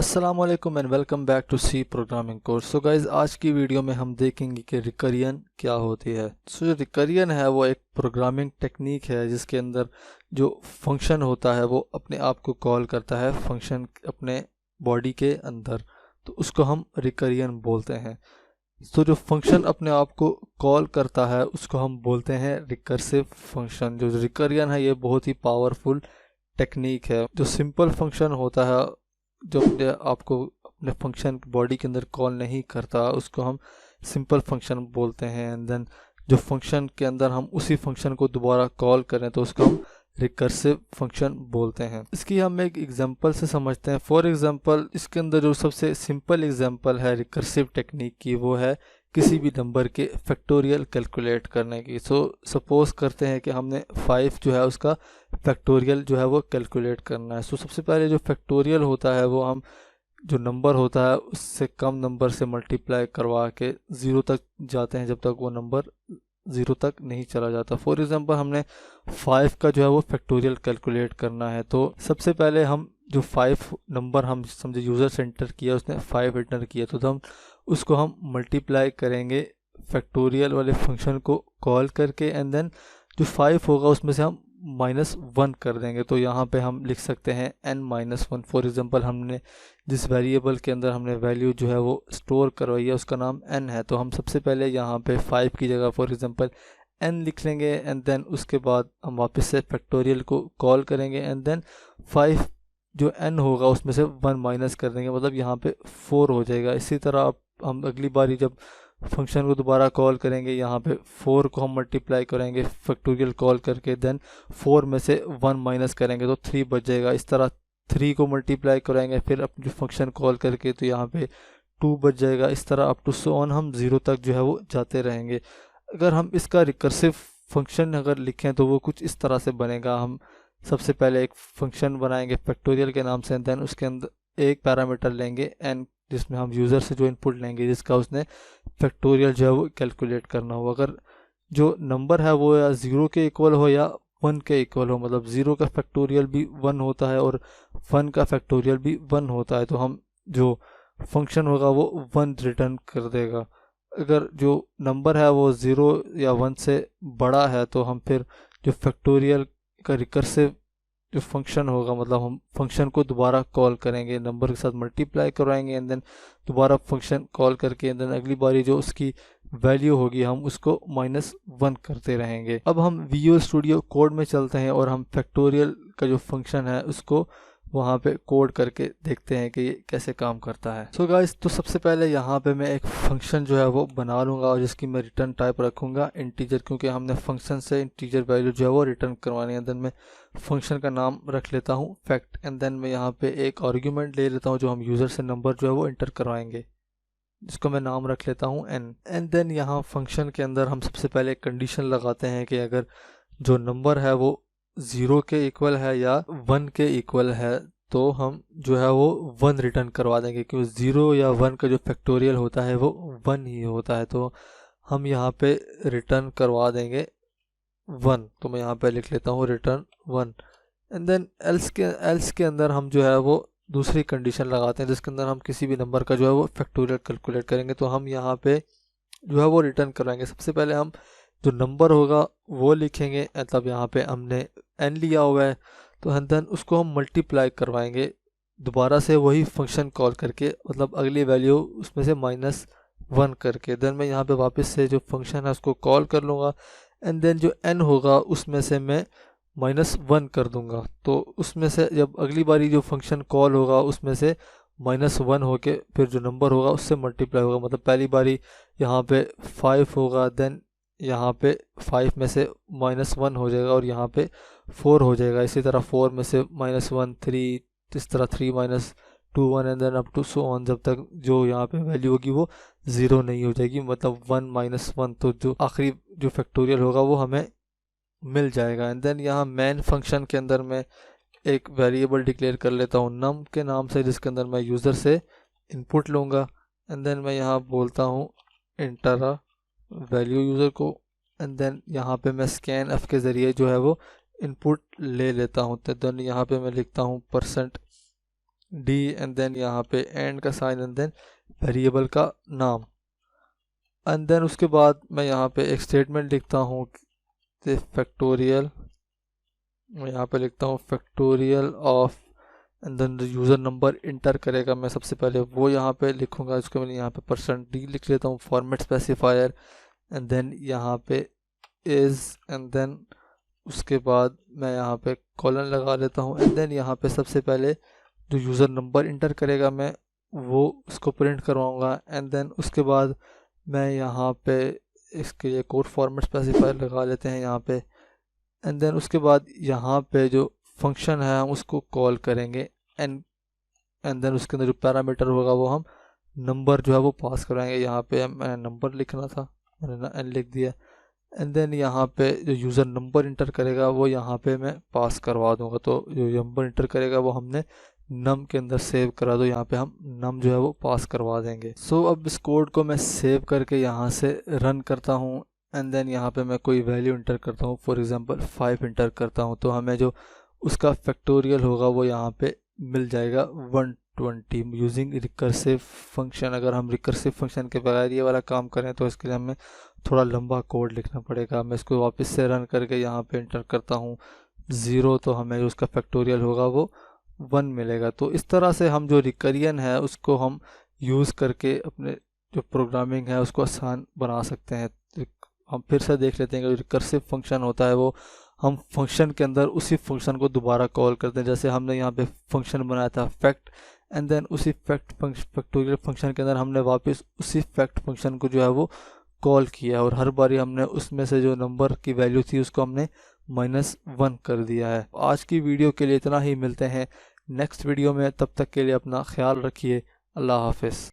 अस्सलाम वालेकुम and welcome back to C programming course. So guys, आज की वीडियो में हम देखेंगे कि रिकरियन क्या होती है। सो जो रिकरियन है वो एक प्रोग्रामिंग टेक्निक है जिसके अंदर जो फंक्शन होता है वो अपने आप को कॉल करता है फंक्शन अपने बॉडी के अंदर, तो उसको हम रिकरियन बोलते हैं। तो जो फंक्शन अपने आप को कॉल करता है उसको हम बोलते हैं रिकर्सिव फंक्शन। जो रिकरियन है ये बहुत ही पावरफुल टेक्निक है। जो सिंपल फंक्शन होता है जो अपने आपको अपने फंक्शन बॉडी के अंदर कॉल नहीं करता उसको हम सिंपल फंक्शन बोलते हैं। एंड देन जो फंक्शन के अंदर हम उसी फंक्शन को दोबारा कॉल करें तो उसको हम रिकर्सिव फंक्शन बोलते हैं। इसकी हम एक एग्जांपल से समझते हैं। फॉर एग्जांपल, इसके अंदर जो सबसे सिंपल एग्जांपल है रिकर्सिव टेक्निक की वो है किसी भी नंबर के फैक्टोरियल कैलकुलेट करने की। सपोज करते हैं कि हमने 5 जो है उसका फैक्टोरियल जो है वो कैलकुलेट करना है। सबसे पहले जो फैक्टोरियल होता है वो हम जो नंबर होता है उससे कम नंबर से मल्टीप्लाई करवा के 0 तक जाते हैं जब तक वो नंबर 0 तक नहीं चला जाता। फॉर एग्जांपल, हमने 5 का जो है वो फैक्टोरियल कैलकुलेट करना है तो सबसे पहले हम जो 5 नंबर हम समझे यूज़र से एंटर किया, उसने 5 एंटर किया, तो हम उसको हम मल्टीप्लाई करेंगे फैक्टोरियल वाले फंक्शन को कॉल करके। एंड देन जो 5 होगा उसमें से हम -1 कर देंगे। तो यहाँ पे हम लिख सकते हैं n-1। फॉर एग्जांपल, हमने जिस वेरिएबल के अंदर हमने वैल्यू जो है वो स्टोर करवाई है उसका नाम n है, तो हम सबसे पहले यहाँ पे 5 की जगह फॉर एग्जांपल n लिख लेंगे। एंड देन उसके बाद हम वापस से फैक्टोरियल को कॉल करेंगे। एंड देन 5 जो n होगा उसमें से 1 माइनस कर देंगे, मतलब यहाँ पे 4 हो जाएगा। इसी तरह हम अगली बारी जब फंक्शन को दोबारा कॉल करेंगे यहाँ पे 4 को हम मल्टीप्लाई करेंगे फैक्टोरियल कॉल करके, देन 4 में से 1 माइनस करेंगे तो 3 बच जाएगा। इस तरह 3 को मल्टीप्लाई कराएंगे फिर अपने फंक्शन कॉल करके तो यहाँ पे 2 बच जाएगा। इस तरह अप टू सो ऑन हम 0 तक जो है वो जाते रहेंगे। अगर हम इसका रिकर्सिव फंक्शन अगर लिखें तो वो कुछ इस तरह से बनेगा। हम सबसे पहले एक फंक्शन बनाएंगे फैक्टोरियल के नाम से, देन उसके अंदर एक पैरामीटर लेंगे n, जिसमें हम यूज़र से जो इनपुट लेंगे जिसका उसने फैक्टोरियल जो है वो कैलकुलेट करना हो। अगर जो नंबर है वो या 0 के इक्वल हो या 1 के इक्वल हो, मतलब 0 का फैक्टोरियल भी 1 होता है और 1 का फैक्टोरियल भी 1 होता है, तो हम जो फंक्शन होगा वो 1 रिटर्न कर देगा। अगर जो नंबर है वो 0 या 1 से बड़ा है तो हम फिर जो फैक्टोरियल का रिकर्सिव जो फंक्शन होगा, मतलब हम फंक्शन को दोबारा कॉल करेंगे, नंबर के साथ मल्टीप्लाई करवाएंगे एंड देन दोबारा फंक्शन कॉल करके एंड देन अगली बारी जो उसकी वैल्यू होगी हम उसको -1 करते रहेंगे। अब हम विजुअल स्टूडियो कोड में चलते हैं और हम फैक्टोरियल का जो फंक्शन है उसको वहाँ पे कोड करके देखते हैं कि ये कैसे काम करता है। सो गाइस, तो सबसे पहले यहाँ पे मैं एक फंक्शन जो है वो बना लूँगा और जिसकी मैं रिटर्न टाइप रखूँगा इंटीजर, क्योंकि हमने फंक्शन से इंटीजर वैल्यू जो है वो रिटर्न करवानी है। देन मैं फंक्शन का नाम रख लेता हूँ फैक्ट, एंड देन मैं यहाँ पे एक आर्ग्यूमेंट ले लेता हूँ जो हम यूज़र से नंबर जो है वो इंटर करवाएंगे, जिसको मैं नाम रख लेता हूँ n। एंड देन यहाँ फंक्शन के अंदर हम सबसे पहले कंडीशन लगाते हैं कि अगर जो नंबर है वो 0 के इक्वल है या 1 के इक्वल है तो हम जो है वो 1 रिटर्न करवा देंगे, क्योंकि 0 या 1 का जो फैक्टोरियल होता है वो 1 ही होता है, तो हम यहाँ पे रिटर्न करवा देंगे 1। तो मैं यहाँ पे लिख लेता हूँ रिटर्न 1। एंड देन एल्स के अंदर हम जो है वो दूसरी कंडीशन लगाते हैं जिसके अंदर हम किसी भी नंबर का जो है वो फैक्टोरियल कैलकुलेट करेंगे, तो हम यहाँ पे जो है वो रिटर्न करवाएंगे। सबसे पहले हम जो नंबर होगा वो लिखेंगे, मतलब यहाँ पे हमने n लिया हुआ है तो देन उसको हम मल्टीप्लाई करवाएंगे दोबारा से वही फंक्शन कॉल करके, मतलब अगली वैल्यू उसमें से -1 करके। देन मैं यहाँ पे वापस से जो फंक्शन है उसको कॉल कर लूँगा एंड देन जो n होगा उसमें से मैं -1 कर दूंगा, तो उसमें से जब अगली बारी जो फंक्शन कॉल होगा उसमें से -1 होके फिर जो नंबर होगा उससे मल्टीप्लाई होगा। मतलब पहली बारी यहाँ पे 5 होगा, देन यहाँ पे 5 में से -1 हो जाएगा और यहाँ पे 4 हो जाएगा। इसी तरह 4 में से -1 3, इस तरह 3 -2 1 and then up to so on जब तक जो यहाँ पे वैल्यू होगी वो 0 नहीं हो जाएगी, मतलब 1 -1, तो जो आखिरी जो फैक्टोरियल होगा वो हमें मिल जाएगा। एंड देन यहाँ मेन फंक्शन के अंदर मैं एक वेरिएबल डिक्लेयर कर लेता हूँ नम के नाम से, जिसके अंदर मैं यूज़र से इनपुट लूँगा। एंड देन मैं यहाँ बोलता हूँ इंटर अ वैल्यू यूज़र को, एंड देन यहाँ पे मैं स्कैन एफ के ज़रिए जो है वो इनपुट ले लेता हूँ। तो देन यहाँ पे मैं लिखता हूँ डी एंड देन यहाँ पे एंड का साइन एंड देन वेरिएबल का नाम। एंड देन उसके बाद मैं यहाँ पे एक स्टेटमेंट लिखता हूँ फैक्टोरियल, मैं यहाँ पे लिखता हूँ factorial of and then user number enter करेगा, मैं सबसे पहले वो यहाँ पे लिखूँगा। इसको मैं यहाँ पे %d लिख लेता हूँ फॉर्मेट स्पेसिफायर एंड देन यहाँ पे इज़ एंड देन उसके बाद मैं यहाँ पे कॉलन लगा लेता हूँ एंड देन यहाँ पे सबसे पहले जो यूज़र नंबर इंटर करेगा मैं वो उसको प्रिंट करवाऊँगा एंड देन उसके बाद मैं यहाँ पे इसके लिए कोड फॉर्मेट स्पेसिफायर लगा लेते हैं यहाँ पे एंड देन उसके बाद यहाँ पे जो फंक्शन है हम उसको कॉल करेंगे एंड देन उसके अंदर जो पैरामीटर होगा वो हम नंबर जो है वो पास करवाएंगे। यहाँ पे मैं नंबर लिखना था, मैंने एन लिख दिया एंड देन यहाँ पे जो यूज़र नंबर इंटर करेगा वो यहाँ पे मैं पास करवा दूंगा। तो जो नंबर इंटर करेगा वो हमने नम के अंदर सेव करा दो, यहाँ पे हम नम जो है वो पास करवा देंगे। सो अब इस कोड को मैं सेव करके यहाँ से रन करता हूँ एंड देन यहाँ पे मैं कोई वैल्यू इंटर करता हूँ, फॉर एग्जांपल 5 इंटर करता हूँ तो हमें जो उसका फैक्टोरियल होगा वो यहाँ पे मिल जाएगा 120 यूजिंग रिकर्सिव फंक्शन। अगर हम रिकर्सिव फंक्शन के बगैर ये वाला काम करें तो इसके लिए हमें थोड़ा लंबा कोड लिखना पड़ेगा। मैं इसको वापस से रन करके यहाँ पे इंटर करता हूँ 0 तो हमें जो उसका फैक्टोरियल होगा वो 1 मिलेगा। तो इस तरह से हम जो रिकरियन है उसको हम यूज़ करके अपने जो प्रोग्रामिंग है उसको आसान बना सकते हैं। हम फिर से देख लेते हैं कि जो रिकर्सिव फंक्शन होता है वो हम फंक्शन के अंदर उसी फंक्शन को दोबारा कॉल करते हैं। जैसे हमने यहाँ पे फंक्शन बनाया था फैक्ट एंड देन उसी फैक्टोरियल फंक्शन के अंदर हमने वापस उसी फैक्ट फंक्शन को जो है वो कॉल किया और हर बारी हमने उसमें से जो नंबर की वैल्यू थी उसको हमने -1 कर दिया है। आज की वीडियो के लिए इतना ही, मिलते हैं नेक्स्ट वीडियो में, तब तक के लिए अपना ख्याल रखिए। अल्लाह हाफिज़।